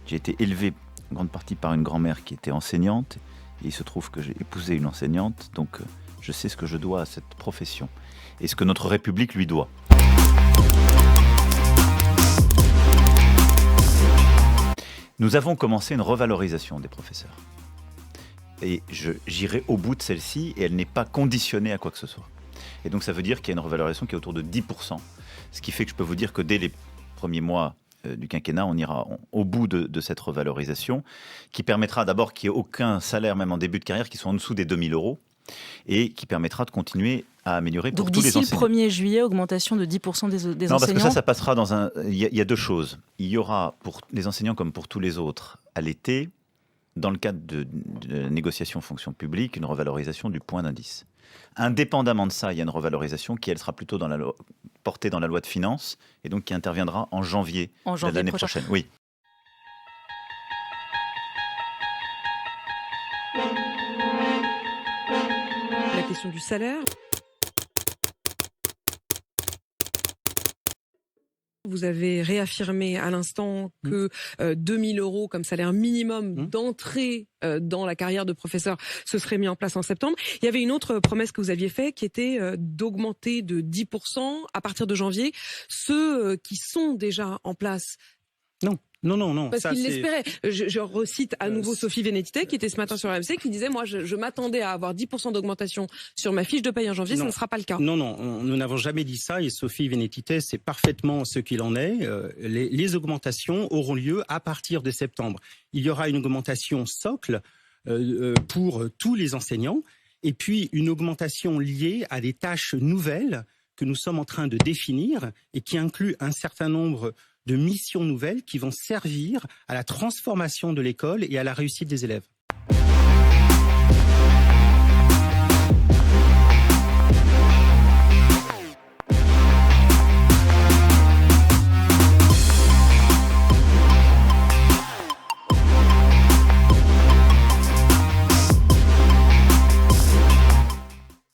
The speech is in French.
j'ai été élevé en grande partie par une grand-mère qui était enseignante. Et il se trouve que j'ai épousé une enseignante, donc je sais ce que je dois à cette profession et ce que notre République lui doit. Nous avons commencé une revalorisation des professeurs. Et j'irai au bout de celle-ci et elle n'est pas conditionnée à quoi que ce soit. Et donc ça veut dire qu'il y a une revalorisation qui est autour de 10%. Ce qui fait que je peux vous dire que dès les premiers mois du quinquennat, on ira au bout de cette revalorisation qui permettra d'abord qu'il n'y ait aucun salaire, même en début de carrière, qui soit en dessous des 2 000 € et qui permettra de continuer à améliorer pour tous les enseignants. Donc d'ici le 1er juillet, augmentation de 10% des enseignants. Non, parce que ça passera dans un... Il y a deux choses. Il y aura pour les enseignants comme pour tous les autres à l'été, dans le cadre de la négociation fonction publique, une revalorisation du point d'indice. Indépendamment de ça, il y a une revalorisation qui, elle, sera plutôt portée dans la loi de finances et donc qui interviendra en janvier de l'année prochaine. Oui. La question du salaire. Vous avez réaffirmé à l'instant que 2 000 € comme salaire minimum d'entrée dans la carrière de professeur, ce serait mis en place en septembre. Il y avait une autre promesse que vous aviez faite qui était d'augmenter de 10% à partir de janvier ceux qui sont déjà en place. Non. Parce qu'il l'espérait. Je recite à nouveau Sophie Vénétité qui était ce matin sur RMC qui disait « Moi, je m'attendais à avoir 10% d'augmentation sur ma fiche de paye en janvier, ça ne sera pas le cas. » Non, nous n'avons jamais dit ça et Sophie Vénétité sait parfaitement ce qu'il en est. Les augmentations auront lieu à partir de septembre. Il y aura une augmentation socle pour tous les enseignants et puis une augmentation liée à des tâches nouvelles que nous sommes en train de définir et qui inclut un certain nombre de missions nouvelles qui vont servir à la transformation de l'école et à la réussite des élèves.